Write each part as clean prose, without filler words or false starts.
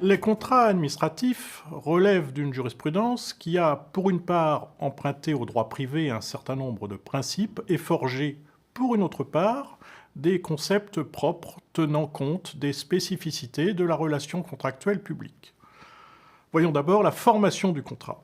Les contrats administratifs relèvent d'une jurisprudence qui a, pour une part, emprunté au droit privé un certain nombre de principes et forgé, pour une autre part, des concepts propres tenant compte des spécificités de la relation contractuelle publique. Voyons d'abord la formation du contrat.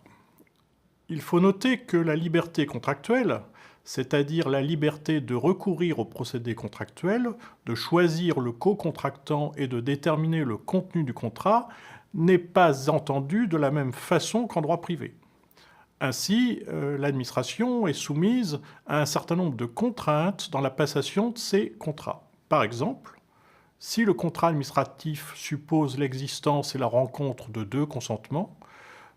Il faut noter que la liberté contractuelle, c'est-à-dire la liberté de recourir au procédé contractuel, de choisir le co-contractant et de déterminer le contenu du contrat, n'est pas entendue de la même façon qu'en droit privé. Ainsi, l'administration est soumise à un certain nombre de contraintes dans la passation de ces contrats. Par exemple, si le contrat administratif suppose l'existence et la rencontre de deux consentements,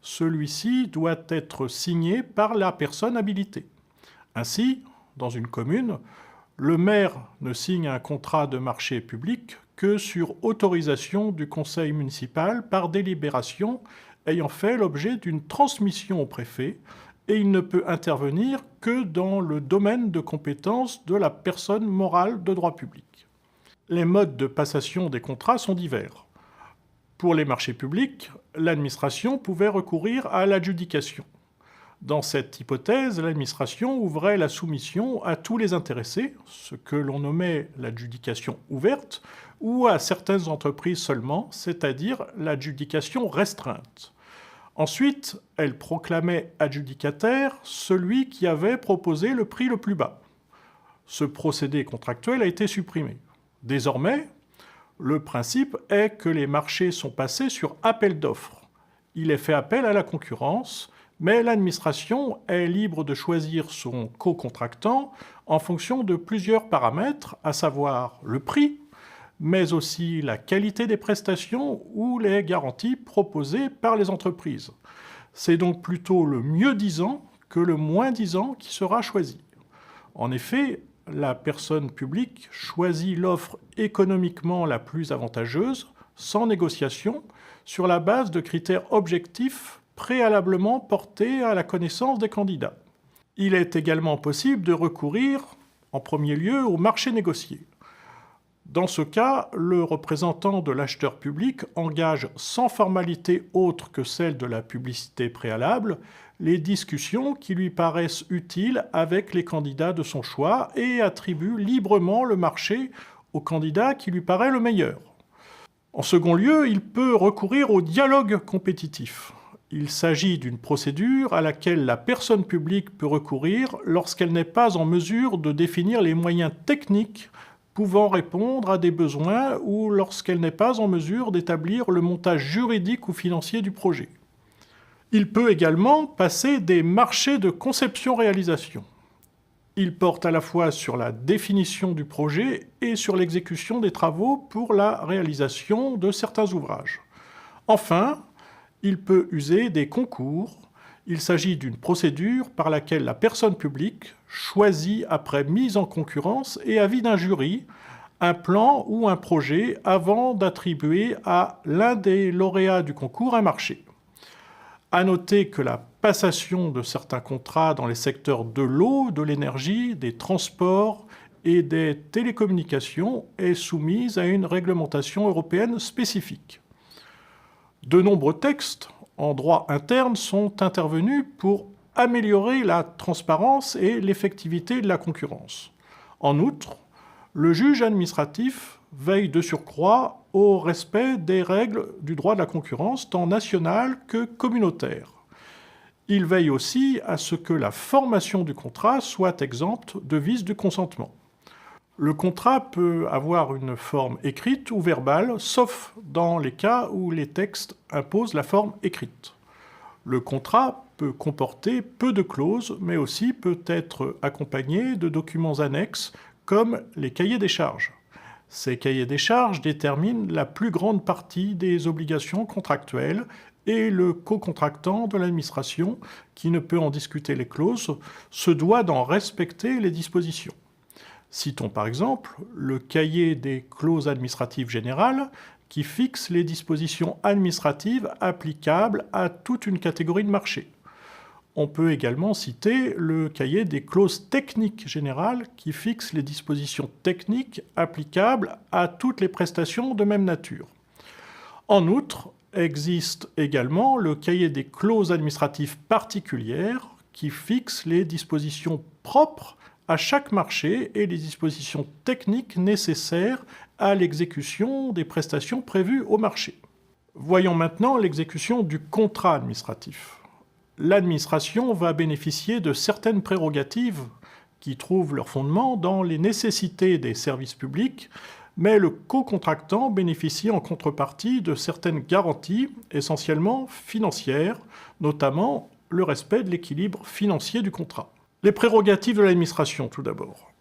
celui-ci doit être signé par la personne habilitée. Ainsi, dans une commune, le maire ne signe un contrat de marché public que sur autorisation du conseil municipal par délibération ayant fait l'objet d'une transmission au préfet, et il ne peut intervenir que dans le domaine de compétence de la personne morale de droit public. Les modes de passation des contrats sont divers. Pour les marchés publics, l'administration pouvait recourir à l'adjudication. Dans cette hypothèse, l'administration ouvrait la soumission à tous les intéressés, ce que l'on nommait l'adjudication ouverte, ou à certaines entreprises seulement, c'est-à-dire l'adjudication restreinte. Ensuite, elle proclamait adjudicataire celui qui avait proposé le prix le plus bas. Ce procédé contractuel a été supprimé. Désormais, le principe est que les marchés sont passés sur appel d'offres. Il est fait appel à la concurrence, mais l'administration est libre de choisir son co-contractant en fonction de plusieurs paramètres, à savoir le prix, mais aussi la qualité des prestations ou les garanties proposées par les entreprises. C'est donc plutôt le mieux-disant que le moins-disant qui sera choisi. En effet, la personne publique choisit l'offre économiquement la plus avantageuse, sans négociation, sur la base de critères objectifs préalablement portés à la connaissance des candidats. Il est également possible de recourir, en premier lieu, au marché négocié. Dans ce cas, le représentant de l'acheteur public engage sans formalité autre que celle de la publicité préalable les discussions qui lui paraissent utiles avec les candidats de son choix et attribue librement le marché au candidat qui lui paraît le meilleur. En second lieu, il peut recourir au dialogue compétitif. Il s'agit d'une procédure à laquelle la personne publique peut recourir lorsqu'elle n'est pas en mesure de définir les moyens techniques pouvant répondre à des besoins ou lorsqu'elle n'est pas en mesure d'établir le montage juridique ou financier du projet. Il peut également passer des marchés de conception-réalisation. Il porte à la fois sur la définition du projet et sur l'exécution des travaux pour la réalisation de certains ouvrages. Enfin, il peut user des concours. Il s'agit d'une procédure par laquelle la personne publique choisit, après mise en concurrence et avis d'un jury, un plan ou un projet avant d'attribuer à l'un des lauréats du concours un marché. À noter que la passation de certains contrats dans les secteurs de l'eau, de l'énergie, des transports et des télécommunications est soumise à une réglementation européenne spécifique. De nombreux textes en droit interne sont intervenus pour améliorer la transparence et l'effectivité de la concurrence. En outre, le juge administratif veille de surcroît au respect des règles du droit de la concurrence, tant national que communautaire. Il veille aussi à ce que la formation du contrat soit exempte de vice du consentement. Le contrat peut avoir une forme écrite ou verbale, sauf dans les cas où les textes imposent la forme écrite. Le contrat peut comporter peu de clauses, mais aussi peut être accompagné de documents annexes, comme les cahiers des charges. Ces cahiers des charges déterminent la plus grande partie des obligations contractuelles et le co-contractant de l'administration, qui ne peut en discuter les clauses, se doit d'en respecter les dispositions. Citons par exemple le cahier des clauses administratives générales qui fixe les dispositions administratives applicables à toute une catégorie de marchés. On peut également citer le cahier des clauses techniques générales qui fixe les dispositions techniques applicables à toutes les prestations de même nature. En outre, Existe également le cahier des clauses administratives particulières qui fixe les dispositions propres à chaque marché et les dispositions techniques nécessaires à l'exécution des prestations prévues au marché. Voyons maintenant l'exécution du contrat administratif. L'administration va bénéficier de certaines prérogatives qui trouvent leur fondement dans les nécessités des services publics, mais le co-contractant bénéficie en contrepartie de certaines garanties, essentiellement financières, notamment le respect de l'équilibre financier du contrat. Les prérogatives de l'administration, tout d'abord.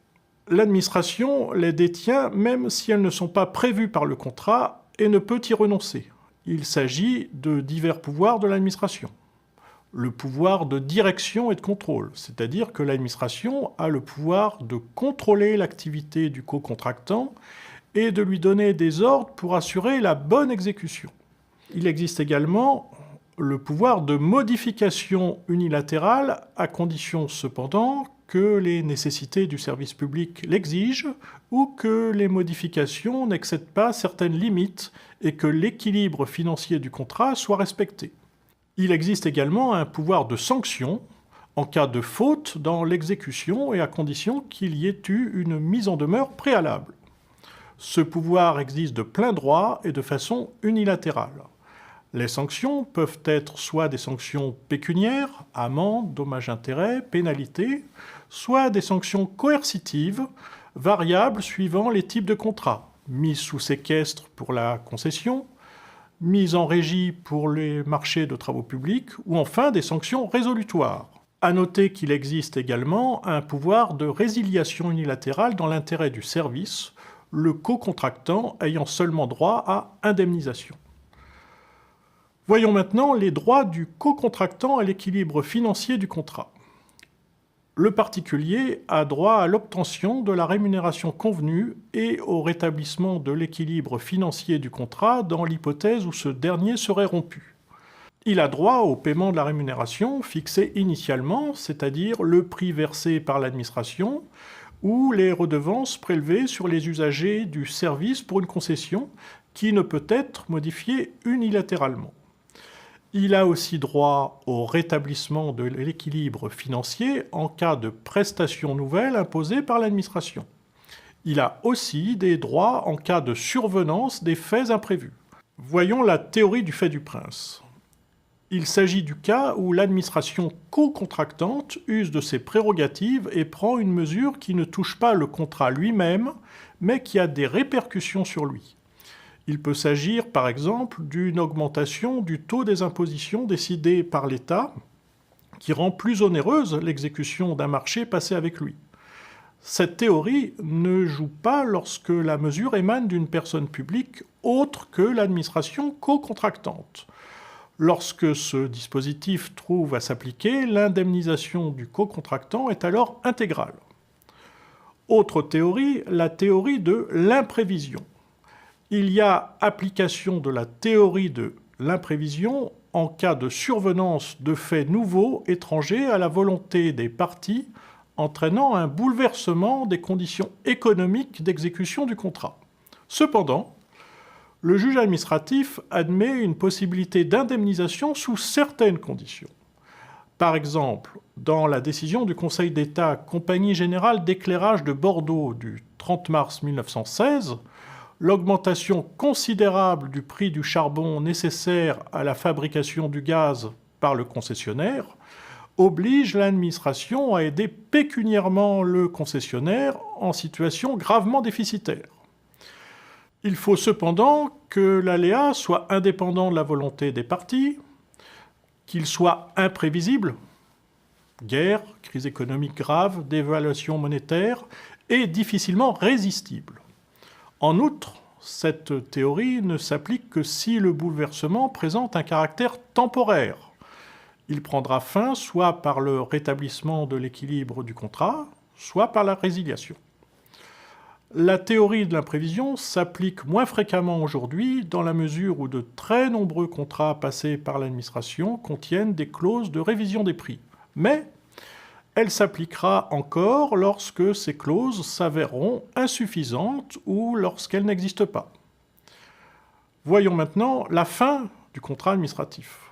L'administration les détient même si elles ne sont pas prévues par le contrat et ne peut y renoncer. Il s'agit de divers pouvoirs de l'administration. Le pouvoir de direction et de contrôle, c'est-à-dire que l'administration a le pouvoir de contrôler l'activité du co-contractant et de lui donner des ordres pour assurer la bonne exécution. Il existe également le pouvoir de modification unilatérale, à condition cependant que les nécessités du service public l'exigent ou que les modifications n'excèdent pas certaines limites et que l'équilibre financier du contrat soit respecté. Il existe également un pouvoir de sanction en cas de faute dans l'exécution et à condition qu'il y ait eu une mise en demeure préalable. Ce pouvoir existe de plein droit et de façon unilatérale. Les sanctions peuvent être soit des sanctions pécuniaires, amendes, dommages-intérêts, pénalités, soit des sanctions coercitives, variables suivant les types de contrats, mise sous séquestre pour la concession, mise en régie pour les marchés de travaux publics, ou enfin des sanctions résolutoires. À noter qu'il existe également un pouvoir de résiliation unilatérale dans l'intérêt du service, le co-contractant ayant seulement droit à indemnisation. Voyons maintenant les droits du co-contractant à l'équilibre financier du contrat. Le particulier a droit à l'obtention de la rémunération convenue et au rétablissement de l'équilibre financier du contrat dans l'hypothèse où ce dernier serait rompu. Il a droit au paiement de la rémunération fixée initialement, c'est-à-dire le prix versé par l'administration, ou les redevances prélevées sur les usagers du service pour une concession qui ne peut être modifiée unilatéralement. Il a aussi droit au rétablissement de l'équilibre financier en cas de prestations nouvelles imposées par l'administration. Il a aussi des droits en cas de survenance des faits imprévus. Voyons la théorie du fait du prince. Il s'agit du cas où l'administration co-contractante use de ses prérogatives et prend une mesure qui ne touche pas le contrat lui-même, mais qui a des répercussions sur lui. Il peut s'agir, par exemple, d'une augmentation du taux des impositions décidées par l'État, qui rend plus onéreuse l'exécution d'un marché passé avec lui. Cette théorie ne joue pas lorsque la mesure émane d'une personne publique autre que l'administration co-contractante. Lorsque ce dispositif trouve à s'appliquer, l'indemnisation du co-contractant est alors intégrale. Autre théorie, la théorie de l'imprévision. Il y a application de la théorie de l'imprévision en cas de survenance de faits nouveaux étrangers à la volonté des parties, entraînant un bouleversement des conditions économiques d'exécution du contrat. Cependant, le juge administratif admet une possibilité d'indemnisation sous certaines conditions. Par exemple, dans la décision du Conseil d'État Compagnie Générale d'Éclairage de Bordeaux du 30 mars 1916, l'augmentation considérable du prix du charbon nécessaire à la fabrication du gaz par le concessionnaire oblige l'administration à aider pécuniairement le concessionnaire en situation gravement déficitaire. Il faut cependant que l'aléa soit indépendant de la volonté des parties, qu'il soit imprévisible, guerre, crise économique grave, dévaluation monétaire, et difficilement résistible. En outre, cette théorie ne s'applique que si le bouleversement présente un caractère temporaire. Il prendra fin soit par le rétablissement de l'équilibre du contrat, soit par la résiliation. La théorie de l'imprévision s'applique moins fréquemment aujourd'hui dans la mesure où de très nombreux contrats passés par l'administration contiennent des clauses de révision des prix. Mais elle s'appliquera encore lorsque ces clauses s'avéreront insuffisantes ou lorsqu'elles n'existent pas. Voyons maintenant la fin du contrat administratif.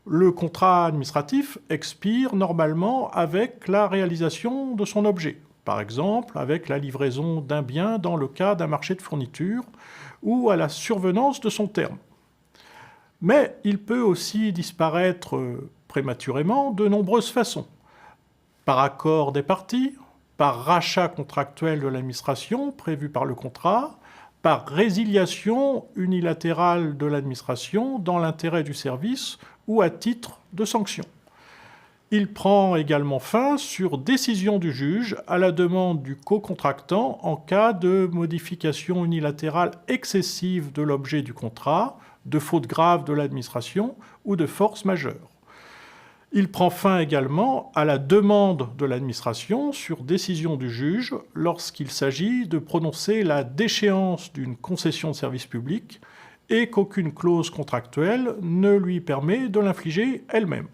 Le contrat administratif expire normalement avec la réalisation de son objet, par exemple avec la livraison d'un bien dans le cas d'un marché de fourniture ou à la survenance de son terme. Mais il peut aussi disparaître prématurément de nombreuses façons. Par accord des parties, par rachat contractuel de l'administration prévu par le contrat, par résiliation unilatérale de l'administration dans l'intérêt du service ou à titre de sanction. Il prend également fin sur décision du juge à la demande du co-contractant en cas de modification unilatérale excessive de l'objet du contrat, de faute grave de l'administration ou de force majeure. Il prend fin également à la demande de l'administration sur décision du juge lorsqu'il s'agit de prononcer la déchéance d'une concession de service public et qu'aucune clause contractuelle ne lui permet de l'infliger elle-même.